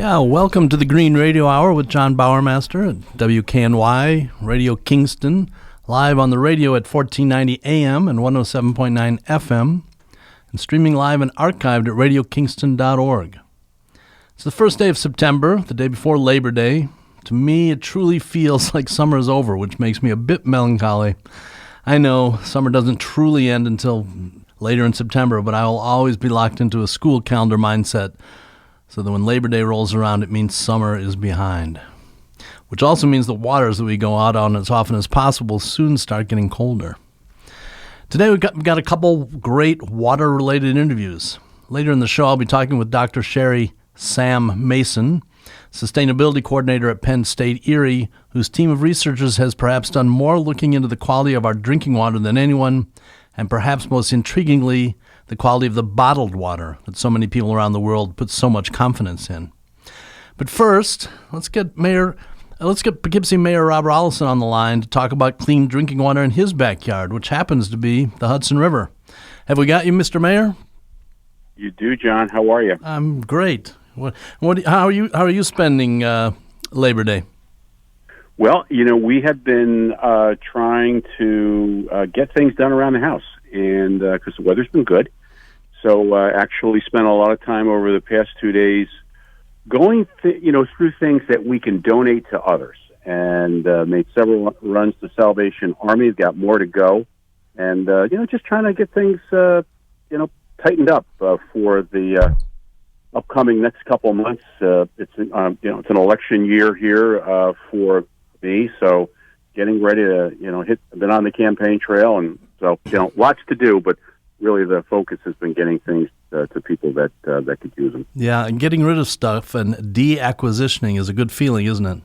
Yeah, welcome to the Green Radio Hour with Jon Bowermaster at WKNY, Radio Kingston, live on the radio at 1490 AM and 107.9 FM, and streaming live and archived at radiokingston.org. It's the first day of September, the day before Labor Day. To me, it truly feels like summer is over, which makes me a bit melancholy. I know summer doesn't truly end until later in September, but I will always be locked into a school calendar mindset, so that when Labor Day rolls around, it means summer is behind. Which also means the waters that we go out on as often as possible soon start getting colder. Today we've got a couple great water-related interviews. Later in the show, I'll be talking with Dr. Sherry Sam Mason, Sustainability Coordinator at Penn State Erie, whose team of researchers has perhaps done more looking into the quality of our drinking water than anyone, and perhaps most intriguingly, the quality of the bottled water that so many people around the world put so much confidence in. But first, let's get Poughkeepsie Mayor Rob Rolison on the line to talk about clean drinking water in his backyard, which happens to be the Hudson River. Have we got you, Mr. Mayor? You do, John. How are you? I'm great. How are you spending Labor Day? Well, we have been trying to get things done around the house, and because the weather's been good. So actually spent a lot of time over the past 2 days going through things that we can donate to others, and made several runs to Salvation Army. Got more to go, and just trying to get things tightened up for the upcoming next couple of months. It's an election year here for me, so getting ready to I've been on the campaign trail, and so lots to do, but really the focus has been getting things to people that could use them. Yeah, and getting rid of stuff and de-acquisitioning is a good feeling, isn't it?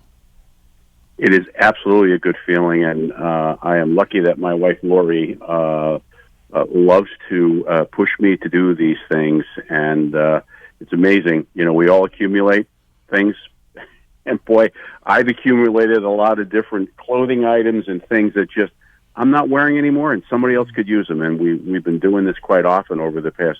It is absolutely a good feeling, and I am lucky that my wife Lori loves to push me to do these things, and it's amazing. We all accumulate things, and boy, I've accumulated a lot of different clothing items and things that just I'm not wearing anymore, and somebody else could use them. And we've been doing this quite often over the past,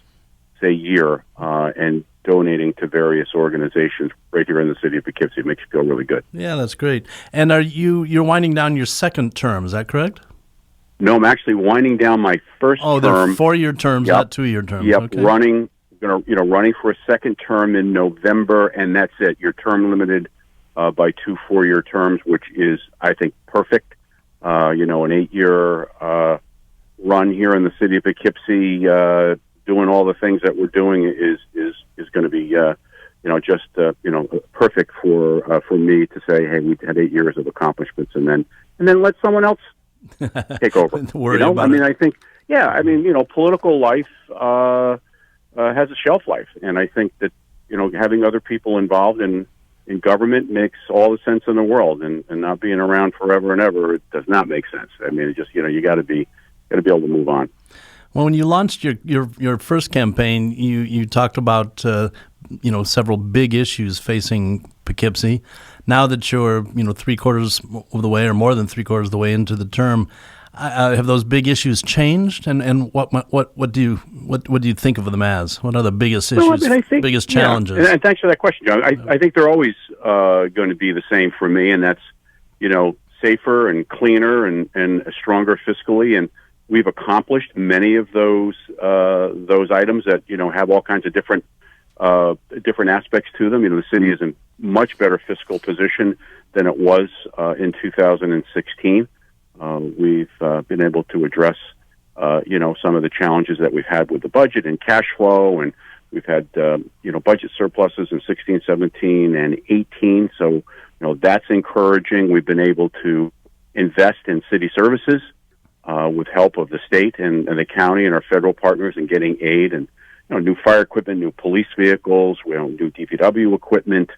say, year, and donating to various organizations right here in the city of Poughkeepsie. It makes you feel really good. Yeah, that's great. And you're winding down your second term, is that correct? No, I'm actually winding down my first term. Oh, they're 4-year terms, not 2-year terms. Yep, okay. running for a second term in November, and that's it. You're term limited by 2 4-year terms, which is, I think, perfect. An 8-year run here in the city of Poughkeepsie, doing all the things that we're doing is going to be perfect for me to say, hey, we had 8 years of accomplishments, and then let someone else take over. I think political life has a shelf life, and I think that having other people involved in government makes all the sense in the world, and not being around forever and ever, it does not make sense. I mean, it just you got to be able to move on. Well, when you launched your first campaign, you talked about several big issues facing Poughkeepsie. Now that you're 3/4 of the way, or more than 3/4 of the way into the term, have those big issues changed? And what do you think of them as? What are the biggest issues, biggest challenges? Yeah. And thanks for that question, John. I think they're always going to be the same for me, and that's safer and cleaner and stronger fiscally. And we've accomplished many of those items that have all kinds of different aspects to them. The city is in much better fiscal position than it was in 2016. We've been able to address, some of the challenges that we've had with the budget and cash flow, and we've had, budget surpluses in 16, 17, and 18. So, that's encouraging. We've been able to invest in city services with help of the state and the county and our federal partners in getting aid and new fire equipment, new police vehicles, new DPW equipment.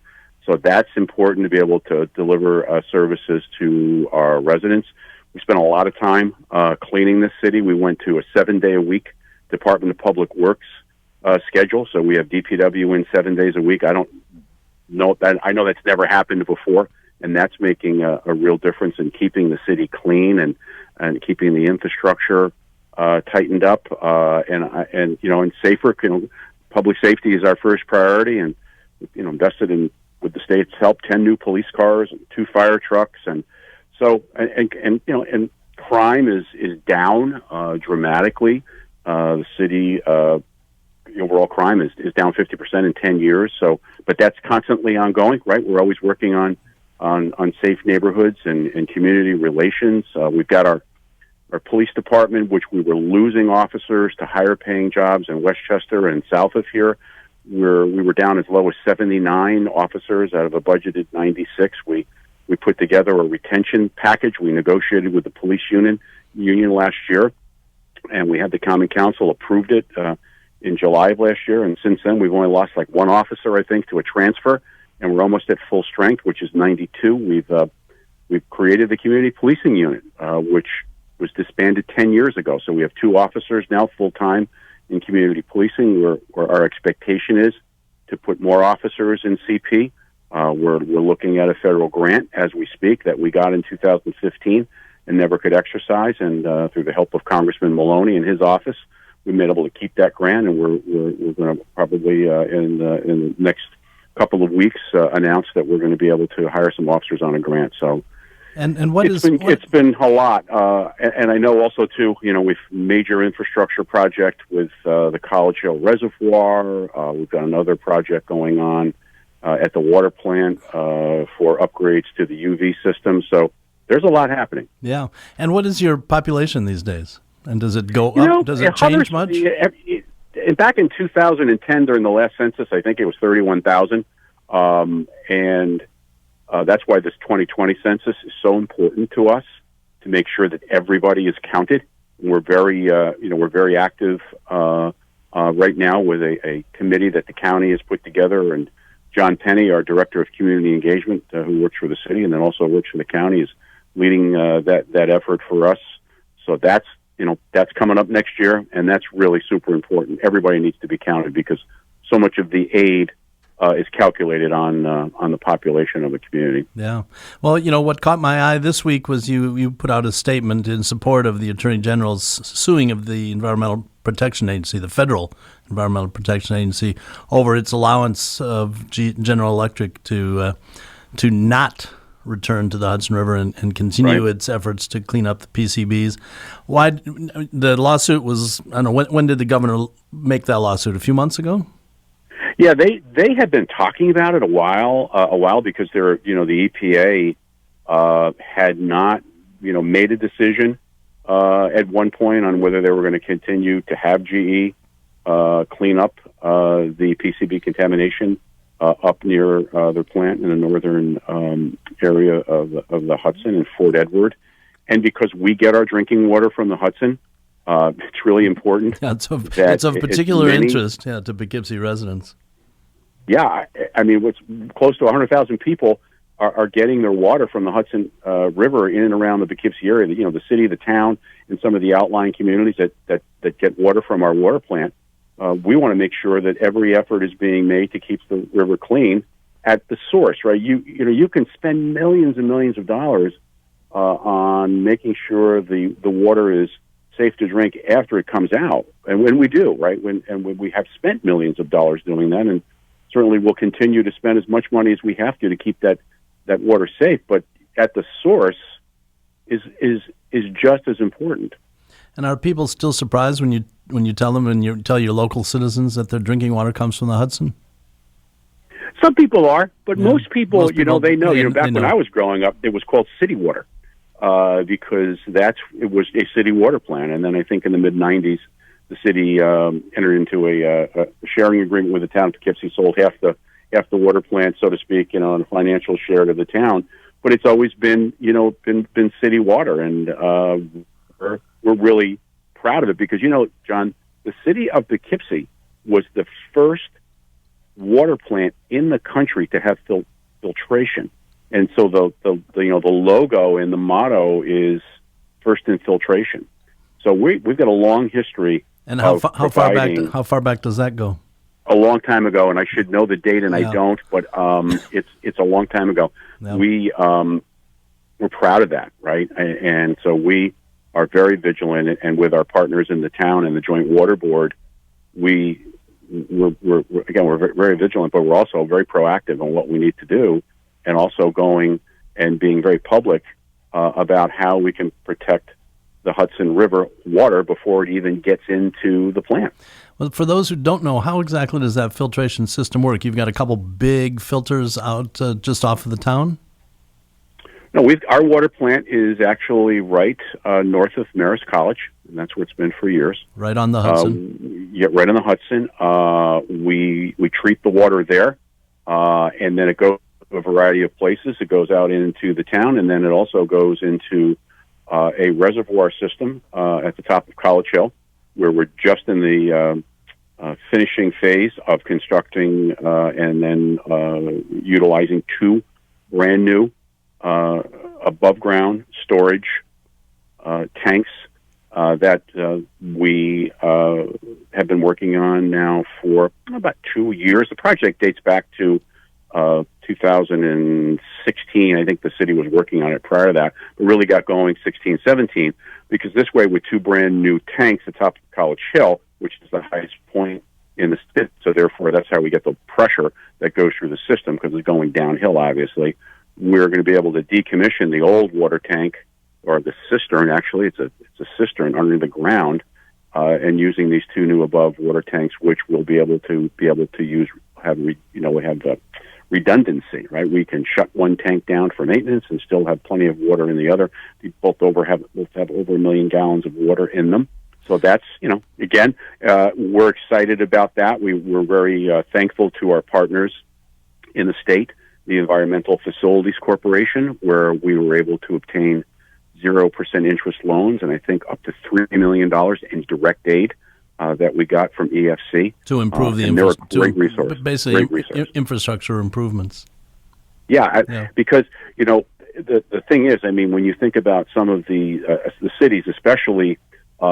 So that's important to be able to deliver services to our residents. We spent a lot of time cleaning this city. We went to a 7-day-a-week Department of Public Works schedule, so we have DPW in 7 days a week. I don't know that. I know that's never happened before, and that's making a real difference in keeping the city clean and keeping the infrastructure tightened up and safer. Public safety is our first priority, and invested in with the state's help, 10 new police cars and 2 fire trucks. And so, and crime is down dramatically. The city, overall crime is down 50% in 10 years. So, but that's constantly ongoing, right? We're always working on safe neighborhoods and community relations. We've got our police department, which we were losing officers to higher paying jobs in Westchester and south of here. We were down as low as 79 officers out of a budgeted 96. We put together a retention package. We negotiated with the police union last year, and we had the Common Council approved it in July of last year. And since then, we've only lost like 1 officer, I think, to a transfer, and we're almost at full strength, which is 92. We've created the community policing unit, which was disbanded 10 years ago. So we have 2 officers now full time in community policing. Where our expectation is to put more officers in CP. We're looking at a federal grant as we speak that we got in 2015 and never could exercise. And through the help of Congressman Maloney and his office, we've been able to keep that grant. And we're going to probably in the next couple of weeks announce that we're going to be able to hire some officers on a grant. So. And it's been a lot, and I know also too. With major infrastructure project with the College Hill Reservoir, we've got another project going on at the water plant for upgrades to the UV system. So there's a lot happening. Yeah, and what is your population these days? And does it go up? Does it change much? Back in 2010, during the last census, I think it was 31,000, and. That's why this 2020 census is so important to us, to make sure that everybody is counted. We're very active right now with a committee that the county has put together, and John Penny, our director of community engagement, who works for the city and then also works for the county, is leading that effort for us. So that's coming up next year, and that's really super important. Everybody needs to be counted because so much of the aid is calculated on the population of the community. Yeah. Well, what caught my eye this week was you put out a statement in support of the Attorney General's suing of the Environmental Protection Agency, the Federal Environmental Protection Agency, over its allowance of General Electric to not return to the Hudson River and continue its efforts to clean up the PCBs. Why the lawsuit was? I don't know. When did the governor make that lawsuit? A few months ago. Yeah, they had been talking about it a while because the EPA had not made a decision at one point on whether they were going to continue to have GE clean up the PCB contamination up near their plant in the northern area of the Hudson in Fort Edward, and because we get our drinking water from the Hudson. It's really important. Yeah, it's of particular interest to Poughkeepsie residents. Yeah, I mean, what's close to 100,000 people are getting their water from the Hudson River in and around the Poughkeepsie area. The city, the town, and some of the outlying communities that get water from our water plant. We want to make sure that every effort is being made to keep the river clean at the source. Right? You can spend millions and millions of dollars on making sure the water is safe to drink after it comes out, and when we do, right? When we have spent millions of dollars doing that, and certainly we'll continue to spend as much money as we have to keep that water safe. But at the source is just as important. And are people still surprised when you tell them and you tell your local citizens that their drinking water comes from the Hudson? Some people are, but most people, they know. Back when I was growing up, it was called city water. Because it was a city water plant, and then I think in the mid-'90s, the city entered into a sharing agreement with the town of Poughkeepsie, sold half the water plant, so to speak, and a financial share to the town. But it's always been city water, and we're really proud of it because John, the city of Poughkeepsie was the first water plant in the country to have filtration. And so the logo and the motto is first in filtration. So we've got a long history. And how far back does that go? A long time ago, and I should know the date, and I don't. But it's a long time ago. Yeah. We're proud of that, right? And so we are very vigilant, and with our partners in the town and the Joint Water Board, we we're very, very vigilant, but we're also very proactive on what we need to do, and also going and being very public about how we can protect the Hudson River water before it even gets into the plant. Well, for those who don't know, how exactly does that filtration system work? You've got a couple big filters out just off of the town? No, our water plant is actually right north of Marist College, and that's where it's been for years. Right on the Hudson? Yeah, right on the Hudson. We treat the water there, and then it goes to a variety of places. It goes out into the town, and then it also goes into a reservoir system at the top of College Hill, where we're just in the finishing phase of constructing and then utilizing two brand new above-ground storage tanks that we have been working on now for about 2 years. The project dates back to 2016. I think the city was working on it prior to that, but really got going 16, 17, because this way with two brand new tanks at the top of College Hill, which is the highest point in the state, so therefore that's how we get the pressure that goes through the system, because it's going downhill, obviously. We're going to be able to decommission the old water tank, or the cistern. Actually, it's a cistern under the ground, and using these two new above water tanks, which we'll be able to use, we have redundancy, right? We can shut one tank down for maintenance and still have plenty of water in the other. They both have over 1 million gallons of water in them. So that's, again, we're excited about that. We're very thankful to our partners in the state, the Environmental Facilities Corporation, where we were able to obtain 0% interest loans, and I think up to $3 million in direct aid that we got from EFC. To improve the infrastructure. Basically, infrastructure improvements. Yeah, because, the thing is, when you think about some of the cities, especially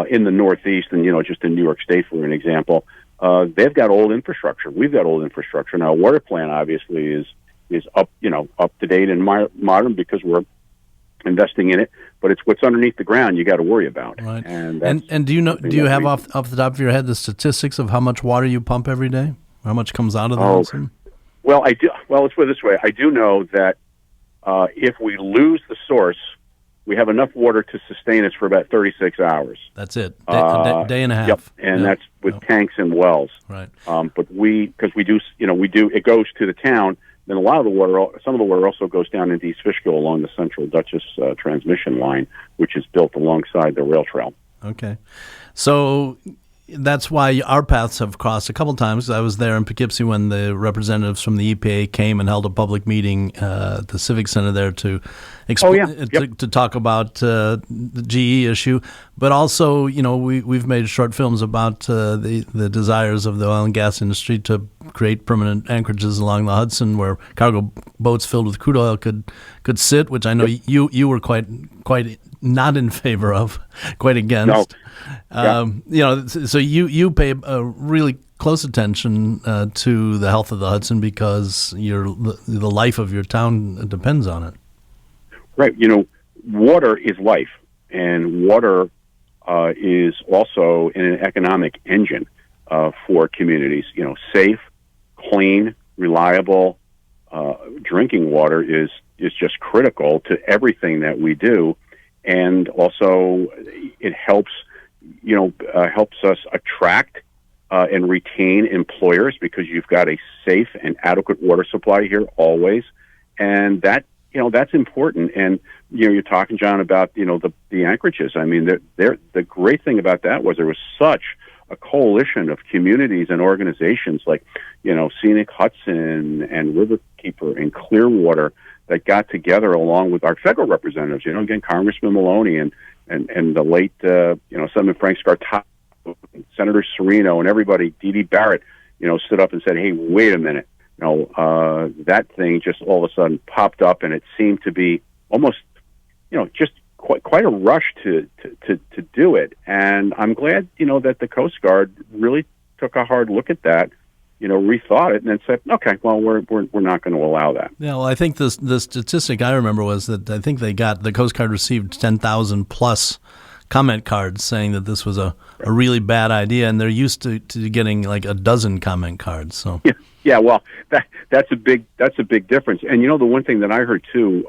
in the Northeast and, just in New York State, for an example, they've got old infrastructure. We've got old infrastructure. Now, a water plant, obviously, is up to date and modern because we're investing in it, but it's what's underneath the ground you got to worry about. Right. And do you have off the top of your head the statistics of how much water you pump every day? How much comes out of the Hudson? Well, I do. Well, let's put it this way. I do know that if we lose the source, we have enough water to sustain us for about 36 hours. That's it. A day and a half. Yep, and that's with tanks and wells. Right. But because we do, it goes to the town. Then some of the water also goes down into East Fishkill along the Central Dutchess transmission line, which is built alongside the rail trail. Okay. So that's why our paths have crossed a couple times. I was there in Poughkeepsie when the representatives from the EPA came and held a public meeting at the Civic Center there to to talk about the GE issue. But also, we've made short films about the desires of the oil and gas industry to create permanent anchorages along the Hudson where cargo boats filled with crude oil could sit, which I know you were quite not in favor of, quite against. No. So you pay a really close attention to the health of the Hudson because the life of your town depends on it. Right. Water is life, and water is also an economic engine for communities. Safe, clean, reliable drinking water is just critical to everything that we do, and also it helps us attract and retain employers because you've got a safe and adequate water supply here always, and that's important. And you're talking, John, about the anchorages. The great thing about that was there was such a coalition of communities and organizations like Scenic Hudson and Riverkeeper and Clearwater that got together along with our federal representatives. Again, Congressman Maloney and the late Senator Frank Scartato, Senator Serino, and everybody, Dee Barrett, stood up and said, "Hey, wait a minute." That thing just all of a sudden popped up, and it seemed to be almost, just quite a rush to do it. And I'm glad, that the Coast Guard really took a hard look at that, rethought it, and then said, "Okay, well, we're not going to allow that." Yeah, well, I think the statistic I remember was that I think the Coast Guard received 10,000 plus comment cards saying that this was a really bad idea, and they're used to getting like a dozen comment cards. So yeah, well, that's a big difference. And the one thing that I heard too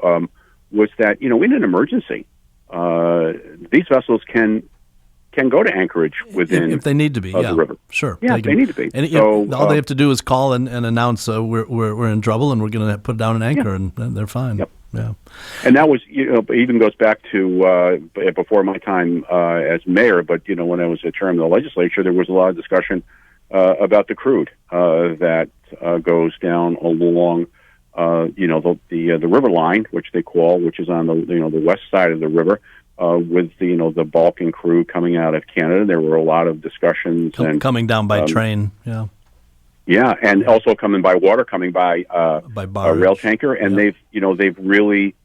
was that in an emergency, these vessels can go to anchorage within if they need to be, the river. Sure, yeah, they need to be. And all they have to do is call and announce we're in trouble and we're going to put down an anchor, and they're fine. Yep. Yeah, and that was even goes back to before my time as mayor. But when I was a chairman of the legislature, there was a lot of discussion about the crude that goes down along the river line, which they call, which is on the west side of the river, with the bulk and crude coming out of Canada. There were a lot of discussions coming down by train. Yeah. Yeah, and also coming by water, coming by a rail tanker, and they've really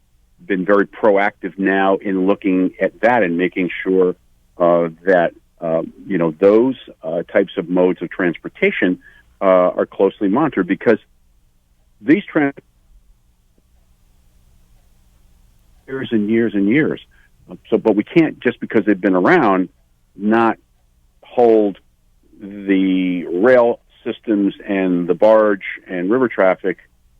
been very proactive now in looking at that and making sure that those types of modes of transportation are closely monitored, because these years and years and years. But we can't, just because they've been around, not hold the rail systems and the barge and river traffic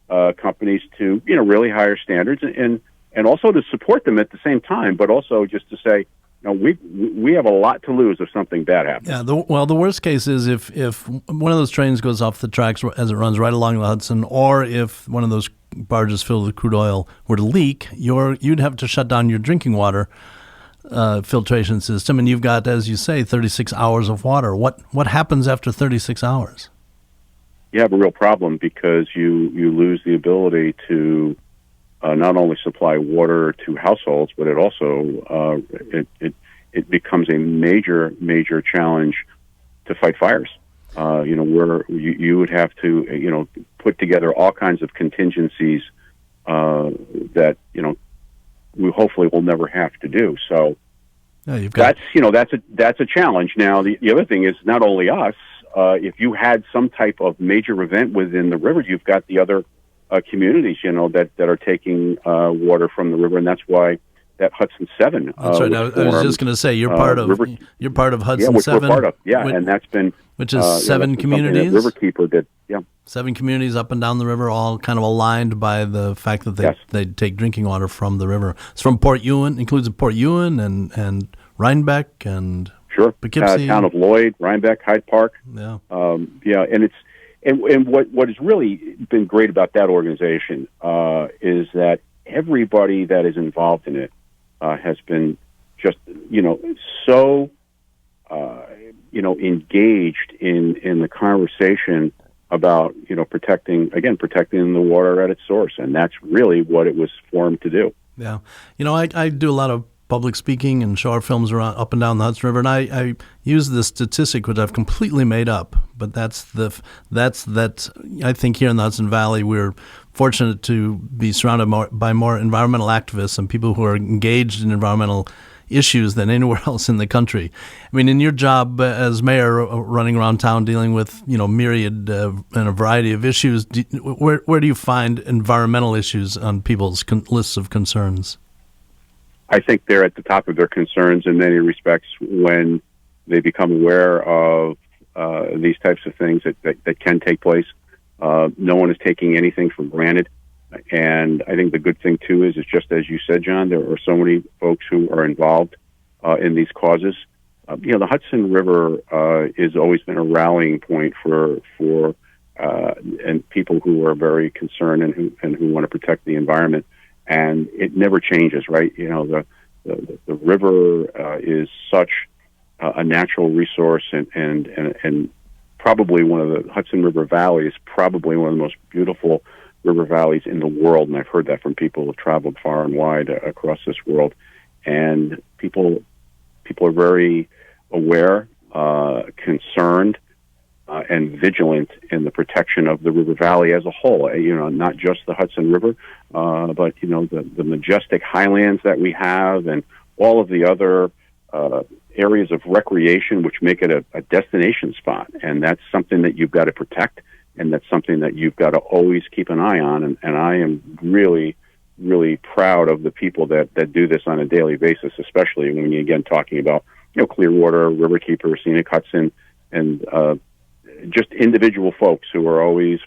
companies to really higher standards, and also to support them at the same time, but also just to say, we have a lot to lose if something bad happens. Yeah. The worst case is if one of those trains goes off the tracks as it runs right along the Hudson, or if one of those barges filled with crude oil were to leak, you'd have to shut down your drinking water filtration system, and you've got, as you say, 36 hours of water. What happens after 36 hours? You have a real problem, because you lose the ability to not only supply water to households, but it also it becomes a major challenge to fight fires. Where you would have to put together all kinds of contingencies that we hopefully will never have to do. So that's a challenge. Now the other thing is, not only us. If you had some type of major event within the river, you've got the other communities, that are taking water from the river, and that's why that Hudson 7. That's right. I was just going to say you're part of Hudson 7, we're part of. And that's been which is 7 communities. Riverkeeper did. Yeah, 7 communities up and down the river, all kind of aligned by the fact that they take drinking water from the river. It's from Port Ewan, includes Port Ewan and Rhinebeck and Poughkeepsie, town of Lloyd, Rhinebeck, Hyde Park. Yeah, and it's. And what has really been great about that organization is that everybody that is involved in it has been just so engaged in the conversation about protecting the water at its source, and that's really what it was formed to do. Yeah, I do a lot of public speaking and show our films around up and down the Hudson River, and I use this statistic, which I've completely made up, but that's that I think here in the Hudson Valley we're fortunate to be surrounded by more environmental activists and people who are engaged in environmental issues than anywhere else in the country. I mean, in your job as mayor, running around town dealing with myriad and a variety of issues, where do you find environmental issues on people's lists of concerns? I think they're at the top of their concerns in many respects when they become aware of these types of things that can take place. No one is taking anything for granted. And I think the good thing, too, is just as you said, John, there are so many folks who are involved in these causes. The Hudson River has always been a rallying point for and people who are very concerned and who want to protect the environment. And it never changes, right? The river is such a natural resource, and probably one of the Hudson River Valley is probably one of the most beautiful river valleys in the world. And I've heard that from people who have traveled far and wide across this world. And people are very aware, concerned, and vigilant in the protection of the river valley as a whole. Not just the Hudson River, but the majestic highlands that we have, and all of the other areas of recreation which make it a destination spot. And that's something that you've got to protect, and that's something that you've got to always keep an eye on. And I am really really proud of the people that do this on a daily basis, especially when you're, again, talking about, Clearwater, Riverkeeper, Scenic Hudson, and just individual folks who are always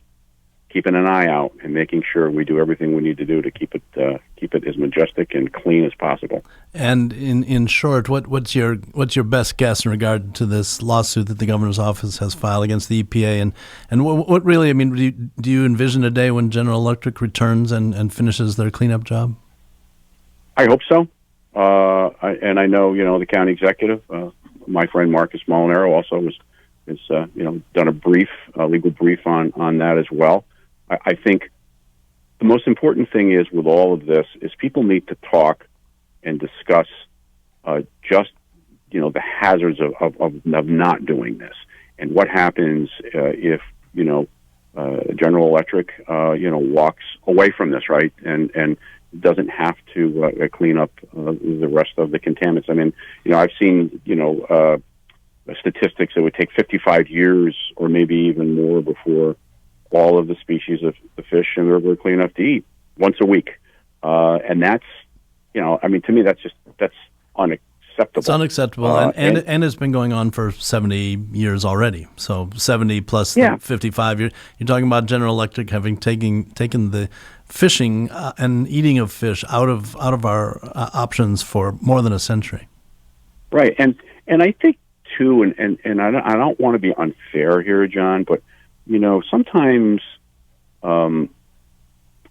keeping an eye out and making sure we do everything we need to do to keep it as majestic and clean as possible. And in short, what's your best guess in regard to this lawsuit that the governor's office has filed against the EPA? And what really, I mean, do you envision a day when General Electric returns and finishes their cleanup job? I hope so. And I know, the county executive, my friend Marcus Molinaro, also has done a legal brief on that as well. I think the most important thing is with all of this is people need to talk and discuss just the hazards of not doing this and what happens if General Electric walks away from this, right, and doesn't have to clean up the rest of the contaminants. I mean, I've seen statistics that would take 55 years or maybe even more before all of the species of the fish in the river are clean enough to eat once a week. And that's, to me, that's unacceptable. It's unacceptable. And it's been going on for 70 years already. So 70 plus 55 years. You're talking about General Electric having taken the fishing and eating of fish out of our options for more than a century. Right. And I think, too, and I don't want to be unfair here, John, but sometimes the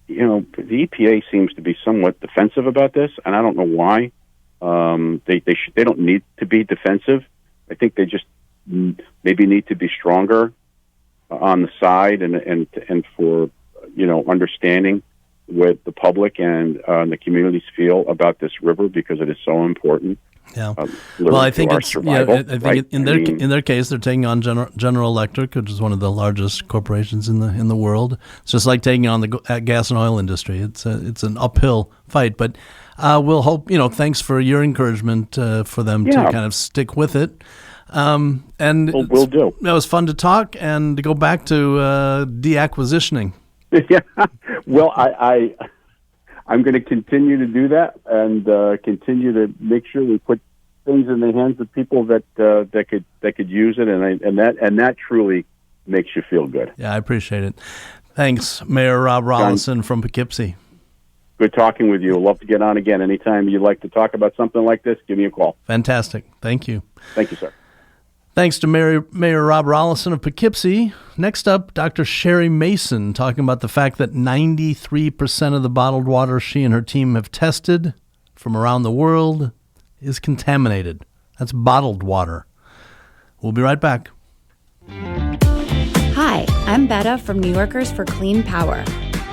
EPA seems to be somewhat defensive about this, and I don't know why. They don't need to be defensive. I think they just maybe need to be stronger on the side and for understanding what the public and the communities feel about this river, because it is so important. Yeah. Well, I think it's survival, I think right? in their case, they're taking on General Electric, which is one of the largest corporations in the world. It's just like taking on the gas and oil industry. It's an uphill fight, but we'll hope. Thanks for your encouragement for them to kind of stick with it. And we'll do. It was fun to talk and to go back to deacquisitioning. Yeah. Well, I'm going to continue to do that and continue to make sure we put things in the hands of people that could use it, and that truly makes you feel good. Yeah, I appreciate it. Thanks, Mayor Rob Rolison from Poughkeepsie. Good talking with you. I'd love to get on again. Anytime you'd like to talk about something like this, give me a call. Fantastic. Thank you. Thank you, sir. Thanks to Mayor Rob Rolison of Poughkeepsie. Next up, Dr. Sherry Mason talking about the fact that 93% of the bottled water she and her team have tested from around the world is contaminated. That's bottled water. We'll be right back. Hi, I'm Betta from New Yorkers for Clean Power.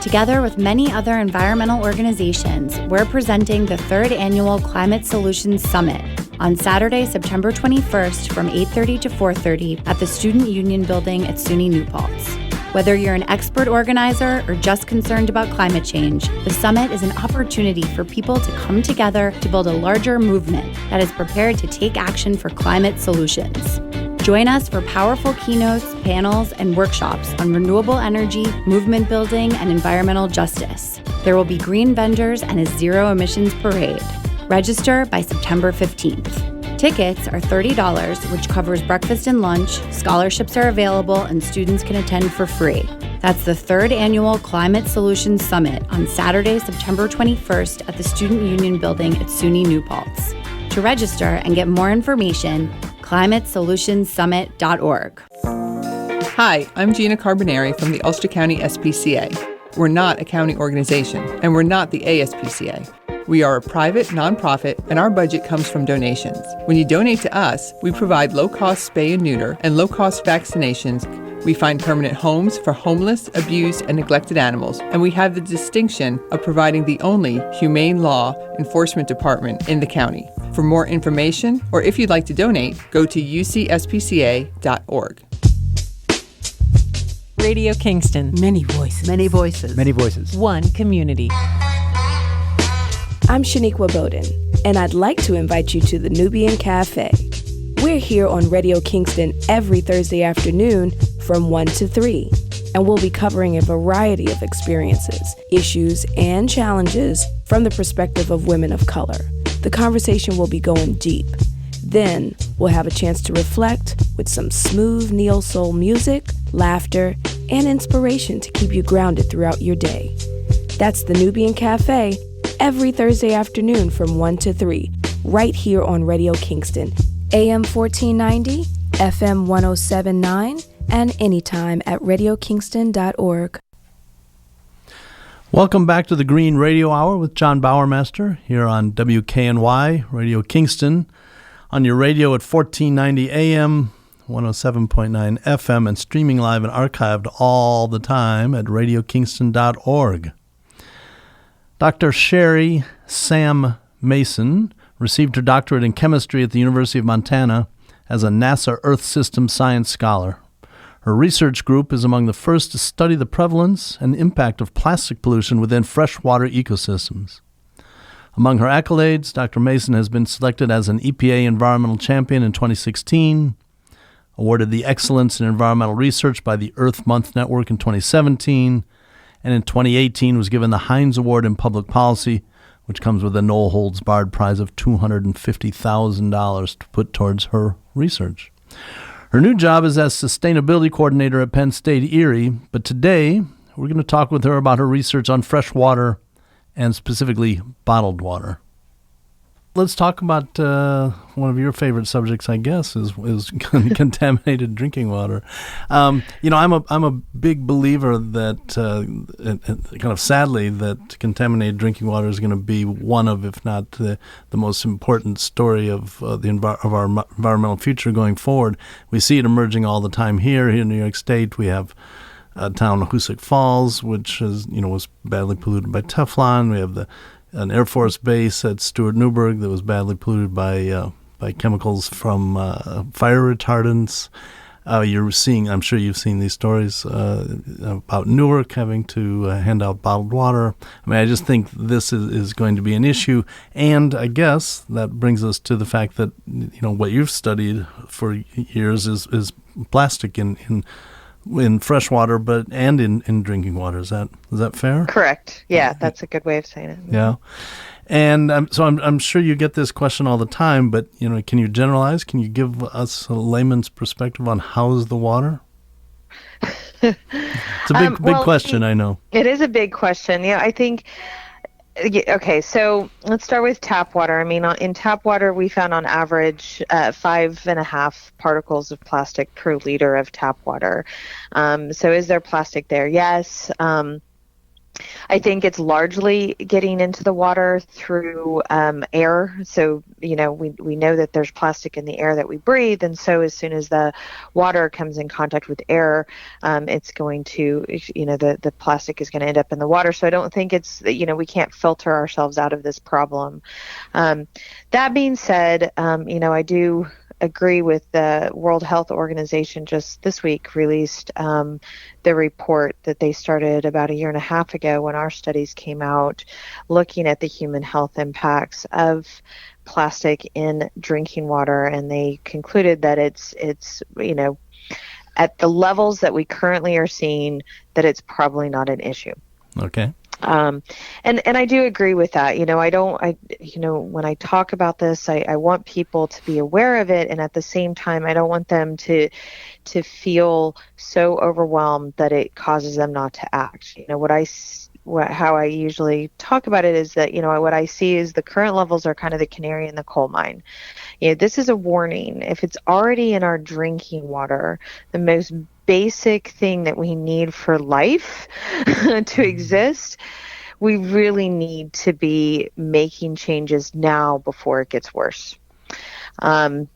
Together with many other environmental organizations, we're presenting the 3rd Annual Climate Solutions Summit on Saturday, September 21st from 8:30 to 4:30 at the Student Union Building at SUNY New Paltz. Whether you're an expert organizer or just concerned about climate change, the summit is an opportunity for people to come together to build a larger movement that is prepared to take action for climate solutions. Join us for powerful keynotes, panels, and workshops on renewable energy, movement building, and environmental justice. There will be green vendors and a zero emissions parade. Register by September 15th. Tickets are $30, which covers breakfast and lunch. Scholarships are available, and students can attend for free. That's the 3rd Annual Climate Solutions Summit on Saturday, September 21st at the Student Union Building at SUNY New Paltz. To register and get more information, climatesolutionsummit.org. Hi, I'm Gina Carbonari from the Ulster County SPCA. We're not a county organization, and we're not the ASPCA. We are a private nonprofit, and our budget comes from donations. When you donate to us, we provide low-cost spay and neuter and low-cost vaccinations. We find permanent homes for homeless, abused, and neglected animals, and we have the distinction of providing the only humane law enforcement department in the county. For more information, or if you'd like to donate, go to ucspca.org. Radio Kingston. Many voices. Many voices. Many voices. One community. I'm Shaniqua Bowden, and I'd like to invite you to the Nubian Cafe. We're here on Radio Kingston every Thursday afternoon from 1 to 3. and we'll be covering a variety of experiences, issues, and challenges from the perspective of women of color. The conversation will be going deep. Then, we'll have a chance to reflect with some smooth neo-soul music, laughter, and inspiration to keep you grounded throughout your day. That's the Nubian Cafe, every Thursday afternoon from 1 to 3, right here on Radio Kingston, AM 1490, FM 1079, and anytime at radiokingston.org. Welcome back to the Green Radio Hour with Jon Bowermaster here on WKNY, Radio Kingston, on your radio at 1490 AM, 107.9 FM, and streaming live and archived all the time at radiokingston.org. Dr. Sherry Sam Mason received her doctorate in chemistry at the University of Montana as a NASA Earth System Science Scholar. Her research group is among the first to study the prevalence and impact of plastic pollution within freshwater ecosystems. Among her accolades, Dr. Mason has been selected as an EPA Environmental Champion in 2016, awarded the Excellence in Environmental Research by the Earth Month Network in 2017, and in 2018 was given the Heinz Award in Public Policy, which comes with a no-holds-barred prize of $250,000 to put towards her research. Her new job is as Sustainability Coordinator at Penn State Erie, but today we're going to talk with her about her research on fresh water and specifically bottled water. Let's talk about one of your favorite subjects, I guess, is contaminated drinking water. I'm a big believer that, kind of sadly, that contaminated drinking water is going to be one of, if not the most important story of our environmental future going forward. We see it emerging all the time here in New York State. We have a town, Hoosick Falls, which was badly polluted by Teflon. We have an Air Force base at Stuart Newburgh that was badly polluted by chemicals from fire retardants. I'm sure you've seen these stories about Newark having to hand out bottled water. I mean, I just think this is going to be an issue, and I guess that brings us to the fact that what you've studied for years is plastic in fresh water, and in drinking water. Is that fair? Correct. Yeah, that's a good way of saying it. Yeah, and I'm sure you get this question all the time. But can you generalize? Can you give us a layman's perspective on how's the water? It's a big question. I know it is a big question. Yeah, I think. Okay, so let's start with tap water. I mean, in tap water, we found on average 5.5 particles of plastic per liter of tap water. So is there plastic there? Yes. I think it's largely getting into the water through air. So, we know that there's plastic in the air that we breathe. And so as soon as the water comes in contact with air, it's going to, the plastic is going to end up in the water. So I don't think it's, we can't filter ourselves out of this problem. That being said, I do agree with the World Health Organization just this week released the report that they started about 1.5 years ago when our studies came out looking at the human health impacts of plastic in drinking water, and they concluded that it's at the levels that we currently are seeing that it's probably not an issue. Okay. And I do agree with that. When I talk about this, I want people to be aware of it. And at the same time, I don't want them to feel so overwhelmed that it causes them not to act. How I usually talk about it is that, what I see is the current levels are kind of the canary in the coal mine. This is a warning. If it's already in our drinking water, the most basic thing that we need for life to exist, we really need to be making changes now before it gets worse. And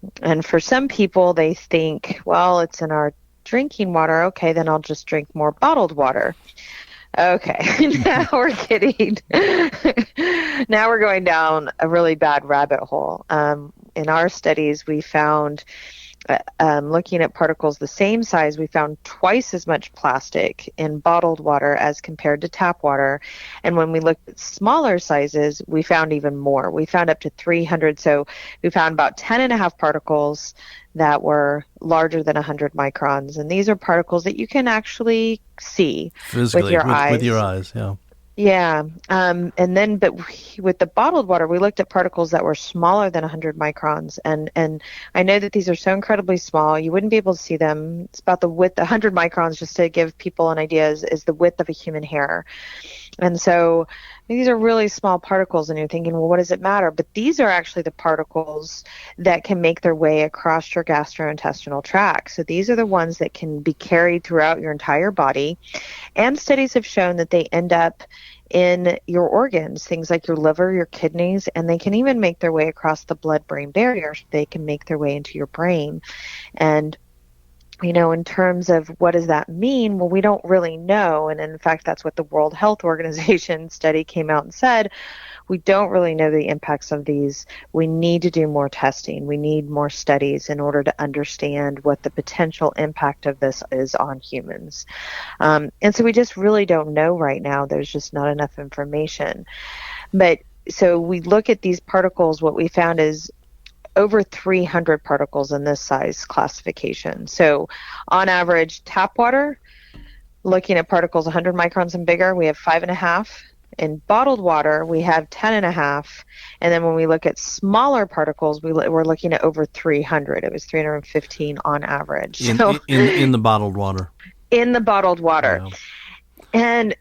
for some people, they think, well, it's in our drinking water. Okay, then I'll just drink more bottled water. Okay, now we're getting, now we're going down a really bad rabbit hole. In our studies, we found looking at particles the same size, we found twice as much plastic in bottled water as compared to tap water. And when we looked at smaller sizes, we found even more. We found up to 300. So we found about 10.5 particles that were larger than 100 microns. And these are particles that you can actually see physically with your eyes. With your eyes, yeah. Yeah. And then, but with the bottled water, we looked at particles that were smaller than 100 microns. And I know that these are so incredibly small, you wouldn't be able to see them. It's about the width, 100 microns, just to give people an idea, is the width of a human hair. And so these are really small particles, and you're thinking, well, what does it matter? But these are actually the particles that can make their way across your gastrointestinal tract. So these are the ones that can be carried throughout your entire body. And studies have shown that they end up in your organs, things like your liver, your kidneys, and they can even make their way across the blood-brain barrier. So they can make their way into your brain. And in terms of what does that mean? Well, we don't really know. And in fact, that's what the World Health Organization study came out and said. We don't really know the impacts of these. We need to do more testing. We need more studies in order to understand what the potential impact of this is on humans. And so we just really don't know right now. There's just not enough information. But so we look at these particles, what we found is over 300 particles in this size classification. So on average, tap water, looking at particles 100 microns and bigger, we have 5.5. In bottled water, we have 10.5. And then when we look at smaller particles, we're looking at over 300. It was 315 on average. In the bottled water. In the bottled water. Wow. And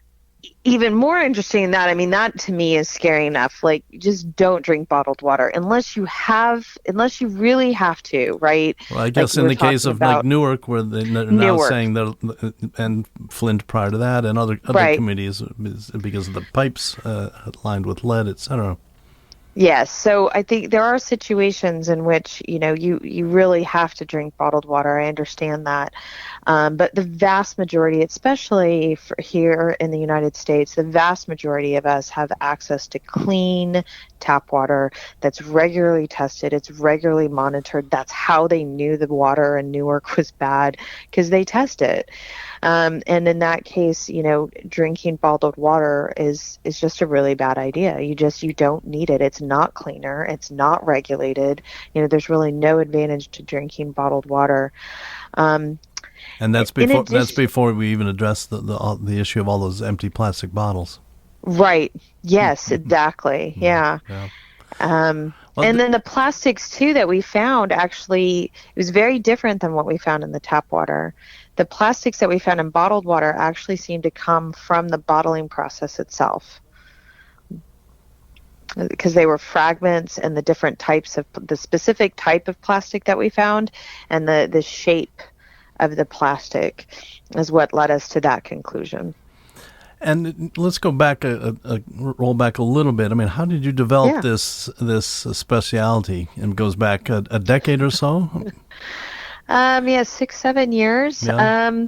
even more interesting than that, I mean, that to me is scary enough. Like, just don't drink bottled water unless you really have to, right? Well, I guess like in the case of like Newark, where they're now saying that, and Flint prior to that, and other right. communities, because of the pipes lined with lead, etc. Yes. So I think there are situations in which, you really have to drink bottled water. I understand that. But the vast majority, especially here in the United States, the vast majority of us have access to clean tap water that's regularly tested. It's regularly monitored. That's how they knew the water in Newark was bad, because they test it. And in that case, drinking bottled water is just a really bad idea. You don't need it. It's not cleaner. It's not regulated. There's really no advantage to drinking bottled water. And that's before we even address the issue of all those empty plastic bottles. Right. Yes, exactly. Yeah. And then the plastics too that we found, actually, it was very different than what we found in the tap water. The plastics that we found in bottled water actually seemed to come from the bottling process itself, because they were fragments, and the different types of the specific type of plastic that we found and the shape of the plastic is what led us to that conclusion. And let's go back, roll back a little bit. I mean, how did you develop this specialty? It goes back a decade or so? 6-7 years. Yeah.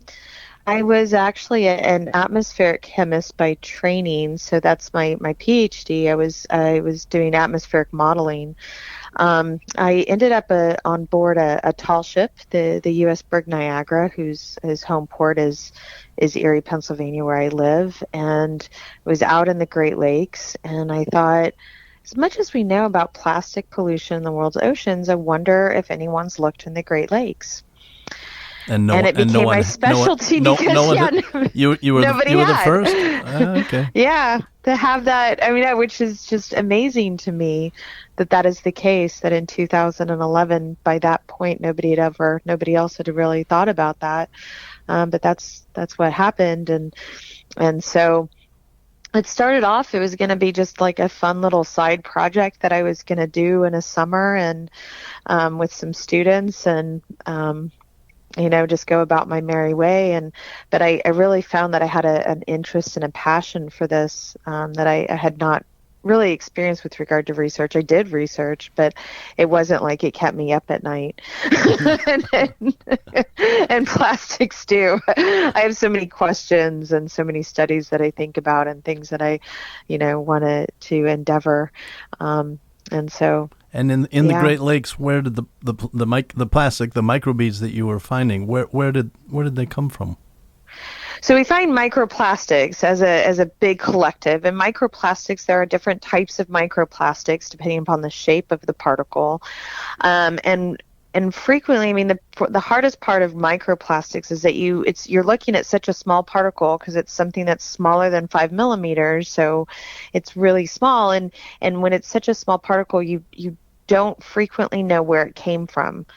I was actually an atmospheric chemist by training, so that's my PhD. I was doing atmospheric modeling. I ended up on board a tall ship, the U.S. Brig Niagara, whose home port is Erie, Pennsylvania, where I live, and was out in the Great Lakes. And I thought, as much as we know about plastic pollution in the world's oceans, I wonder if anyone's looked in the Great Lakes. And it became my specialty because you were the first. Okay. Yeah, to have that. I mean, which is just amazing to me that is the case. That in 2011, by that point, nobody else had really thought about that. But that's what happened, and so it started off. It was going to be just like a fun little side project that I was going to do in a summer, and with some students, and just go about my merry way. But I really found that I had an interest and a passion for this that I had not really experienced with regard to research. I did research, but it wasn't like it kept me up at night. and plastics do. I have so many questions and so many studies that I think about and things that I, want to endeavor. And so And in the Great Lakes, where did the plastic, the microbeads that you were finding, where did they come from? So we find microplastics as a big collective, and microplastics, there are different types of microplastics depending upon the shape of the particle, and frequently, I mean, the hardest part of microplastics is that you're looking at such a small particle because it's something that's smaller than 5 millimeters, so it's really small, and when it's such a small particle, you don't frequently know where it came from.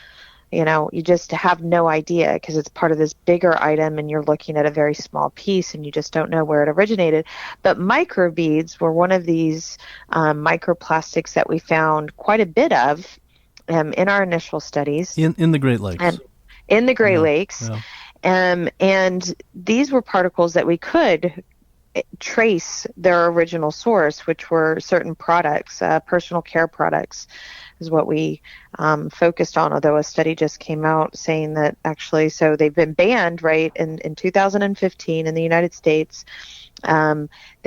You just have no idea because it's part of this bigger item and you're looking at a very small piece and you just don't know where it originated. But microbeads were one of these microplastics that we found quite a bit of in our initial studies. In the Great Lakes. And in the Great Lakes. Yeah. And these were particles that we could trace their original source, which were certain products, personal care products is what we focused on, although a study just came out saying that actually, so they've been banned, right, in 2015 in the United States. President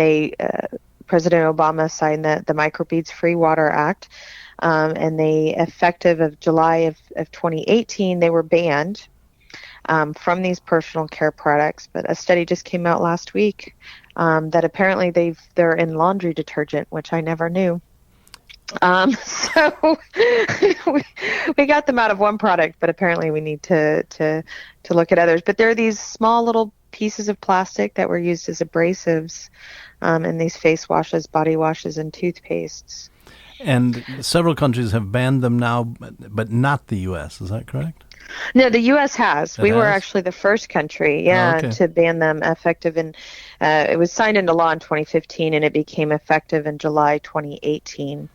Obama signed the Microbeads Free Water Act, and they, effective of July of 2018, they were banned from these personal care products. But a study just came out last week that apparently they're in laundry detergent, which I never knew. So we got them out of one product, but apparently we need to look at others. But there are these small little pieces of plastic that were used as abrasives in these face washes, body washes, and toothpastes. And several countries have banned them now, but not the U.S. Is that correct? No, the U.S. has. We were actually the first country, to ban them effective in, it was signed into law in 2015, and it became effective in July 2018.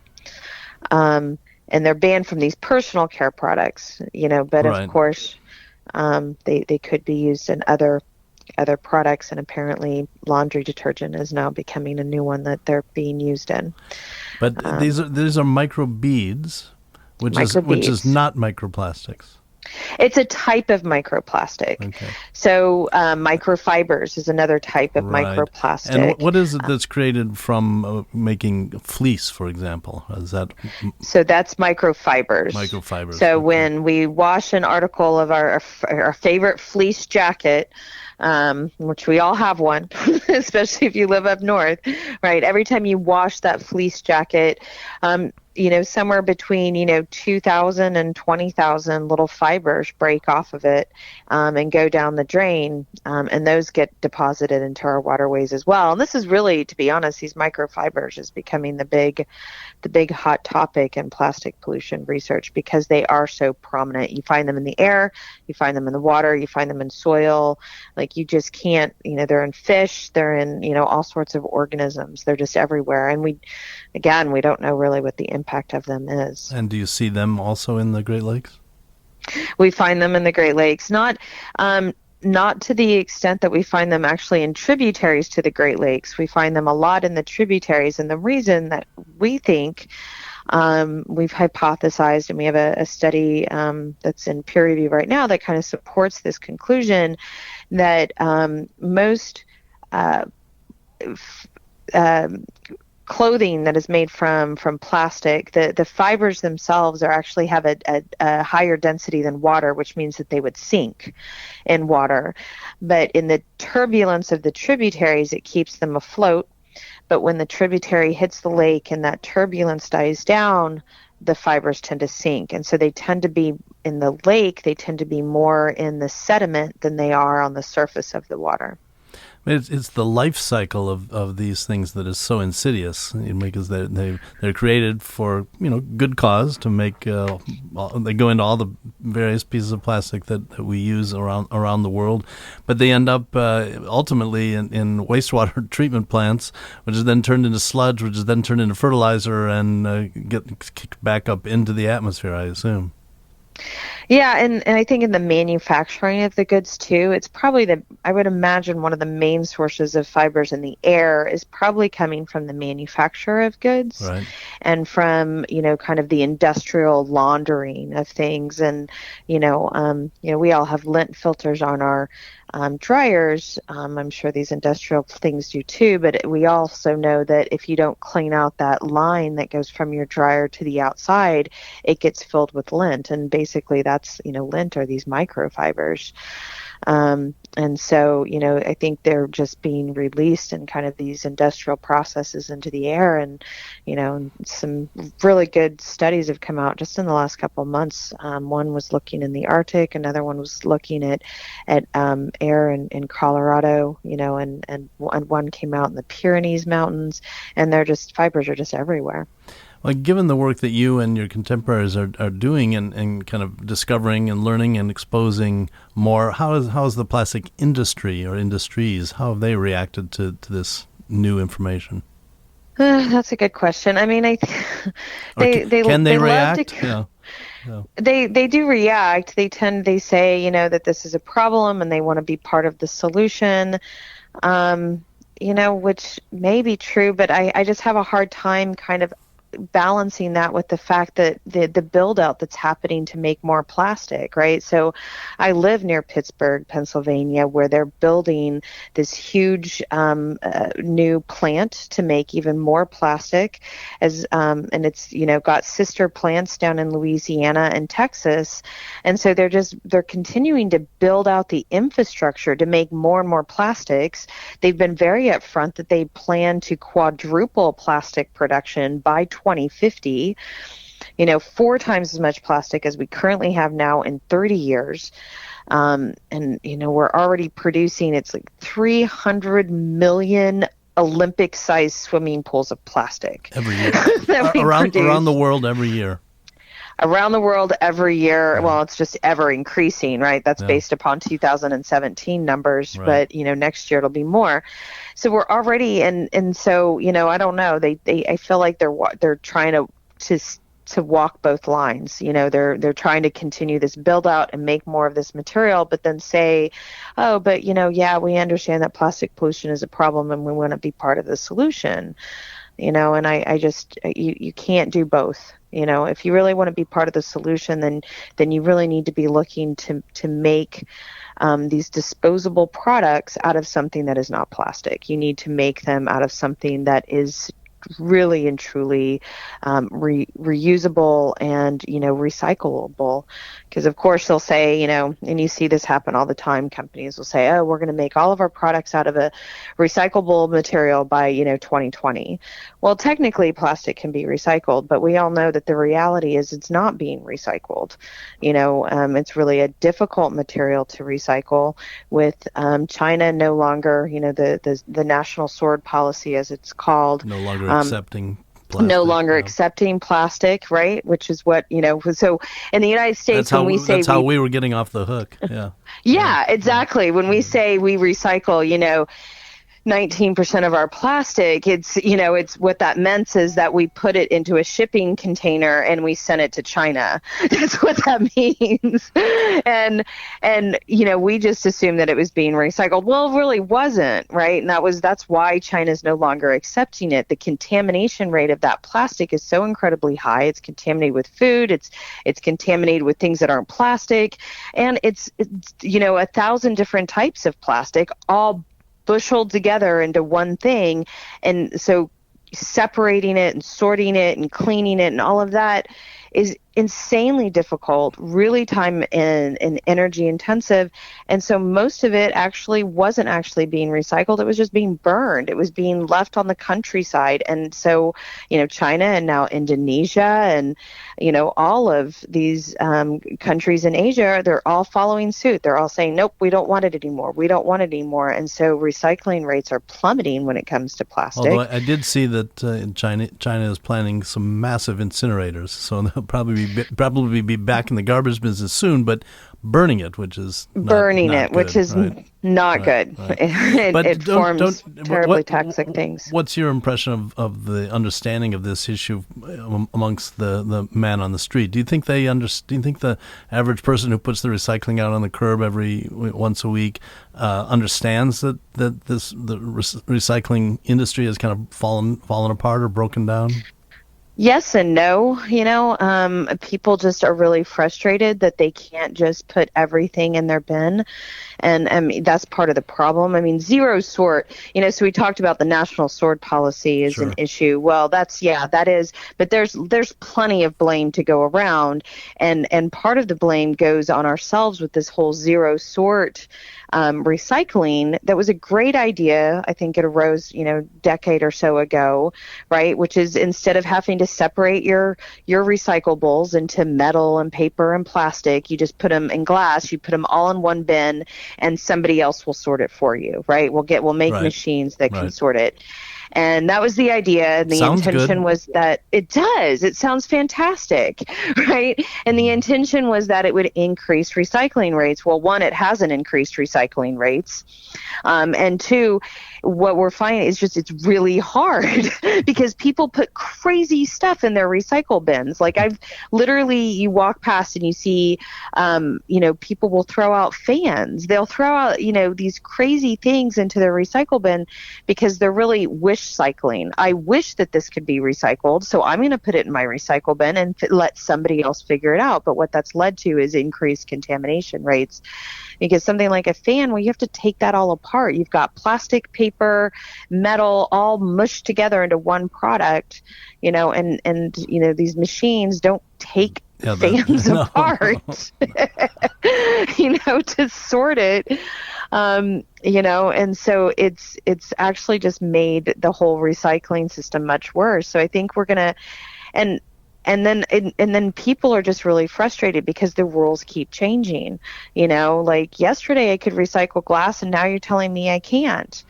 And they're banned from these personal care products, but of course, they could be used in other products, and apparently laundry detergent is now becoming a new one that they're being used in. But these are microbeads, which is not microplastics. It's a type of microplastic. Okay. So microfibers is another type of microplastic. And what is it that's created from making fleece, for example? So that's microfibers. Microfibers. So when we wash an article of our favorite fleece jacket, which we all have one, especially if you live up north, right? Every time you wash that fleece jacket, somewhere between, 2,000 and 20,000 little fibers break off of it and go down the drain, and those get deposited into our waterways as well. And this is really, to be honest, these microfibers is becoming the big hot topic in plastic pollution research because they are so prominent. You find them in the air, you find them in the water, you find them in soil. Like, you just can't, they're in fish, they're in, all sorts of organisms. They're just everywhere. And we don't know really what the impact of them is. And do you see them also in the Great Lakes? We find them in the Great Lakes, not to the extent that we find them actually in tributaries to the Great Lakes. We find them a lot in the tributaries, and the reason that we think we've hypothesized, and we have a study that's in peer review right now that kind of supports this conclusion, that most clothing that is made from plastic, the fibers themselves actually have a higher density than water, which means that they would sink in water. But in the turbulence of the tributaries, it keeps them afloat. But when the tributary hits the lake and that turbulence dies down, the fibers tend to sink. And so they tend to be in the lake, they tend to be more in the sediment than they are on the surface of the water. It's the life cycle of these things that is so insidious, because they're created for good cause to make. They go into all the various pieces of plastic that we use around the world, but they end up ultimately in wastewater treatment plants, which is then turned into sludge, which is then turned into fertilizer and get kicked back up into the atmosphere, I assume. Yeah, and I think in the manufacturing of the goods too, it's probably I would imagine one of the main sources of fibers in the air is probably coming from the manufacture of goods, right, and from, kind of the industrial laundering of things. And, we all have lint filters on our dryers. I'm sure these industrial things do too, but we also know that if you don't clean out that line that goes from your dryer to the outside, it gets filled with lint. And basically that's, lint are these microfibers. And so, I think they're just being released in kind of these industrial processes into the air. And, some really good studies have come out just in the last couple of months. One was looking in the Arctic, another one was looking at air in Colorado, and one came out in the Pyrenees Mountains, and fibers are just everywhere. Well, given the work that you and your contemporaries are doing and kind of discovering and learning and exposing more, how is the plastic industry or industries, how have they reacted to this new information? That's a good question. I mean, Can they react? They do react. They say, that this is a problem and they want to be part of the solution. Which may be true, but I just have a hard time kind of balancing that with the fact that the build out that's happening to make more plastic, right? So I live near Pittsburgh, Pennsylvania, where they're building this huge new plant to make even more plastic, and it's got sister plants down in Louisiana and Texas, and so they're continuing to build out the infrastructure to make more and more plastics. They've been very upfront that they plan to quadruple plastic production by 2050, 4 times as much plastic as we currently have now in 30 years. And, we're already producing, it's like 300 million Olympic-sized swimming pools of plastic. Every year. around the world every year. Around the world every year. Well, it's just ever increasing, right? That's based upon 2017 numbers, right. But next year it'll be more. So we're already and so I don't know. I feel like they're trying to walk both lines. They're trying to continue this build out and make more of this material, but then say, oh, but we understand that plastic pollution is a problem and we want to be part of the solution. And I just you can't do both. If you really want to be part of the solution, then you really need to be looking to make these disposable products out of something that is not plastic. You need to make them out of something that is really and truly reusable and recyclable, because of course they'll say and you see this happen all the time, companies will say, oh, we're going to make all of our products out of a recyclable material by 2020. Well, technically plastic can be recycled, but we all know that the reality is it's not being recycled. It's really a difficult material to recycle, with China no longer the national sword policy, as it's called, no longer accepting plastic, accepting plastic, right? Which is what so in the United States, that's how we were getting off the hook. Yeah, exactly. When we say we recycle 19% of our plastic, it's what that meant is that we put it into a shipping container and we sent it to China. That's what that means. And we just assumed that it was being recycled. Well, it really wasn't, right? And that's why China's no longer accepting it. The contamination rate of that plastic is so incredibly high. It's contaminated with food, it's contaminated with things that aren't plastic, and it's 1,000 different types of plastic, all busheled together into one thing. And so separating it and sorting it and cleaning it and all of that is insanely difficult, really time and energy intensive. And so most of it actually wasn't actually being recycled. It was just being burned. It was being left on the countryside. And so, China and now Indonesia and, all of these countries in Asia, they're all following suit. They're all saying, nope, we don't want it anymore. We don't want it anymore. And so recycling rates are plummeting when it comes to plastic. Although I did see that in China is planning some massive incinerators. So they'll probably be back in the garbage business soon, but burning it, which is not good. It forms terribly toxic things. What's your impression of the understanding of this issue amongst the man on the street? Do you think do you think the average person who puts the recycling out on the curb once a week understands that the recycling industry has kind of fallen apart or broken down? Yes and no. People just are really frustrated that they can't just put everything in their bin. And I mean, that's part of the problem. I mean, zero sort, so we talked about the national sort policy is an Sure. issue. Well, that is, but there's plenty of blame to go around. And part of the blame goes on ourselves with this whole zero sort recycling. That was a great idea. I think it arose, decade or so ago, right? Which is, instead of having to separate your recyclables into metal and paper and plastic, you just put them in glass, you put them all in one bin, and somebody else will sort it for you, right? We'll make Right. machines that can Right. sort it. And that was the idea. And the Sounds intention good. was that it does. It sounds fantastic, right? And the intention was that it would increase recycling rates. Well, one, it hasn't increased recycling rates. And two, what we're finding is just it's really hard because people put crazy stuff in their recycle bins. Like you walk past and you see, people will throw out fans. They'll throw out, these crazy things into their recycle bin because they're really wish cycling. I wish that this could be recycled, so I'm going to put it in my recycle bin and let somebody else figure it out. But what that's led to is increased contamination rates. Because something like a fan, well, you have to take that all apart. You've got plastic, paper, metal, all mushed together into one product, and these machines don't take fans No. apart, to sort it. And so it's actually just made the whole recycling system much worse. So I think we're gonna, and then people are just really frustrated because the rules keep changing. Like yesterday I could recycle glass, and now you're telling me I can't.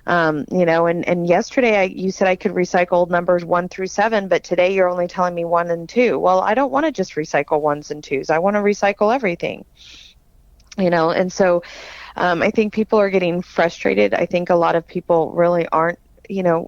And yesterday you said I could recycle numbers 1 through 7, but today you're only telling me 1 and 2. Well, I don't want to just recycle 1s and 2s. I want to recycle everything. And so I think people are getting frustrated. I think a lot of people really aren't,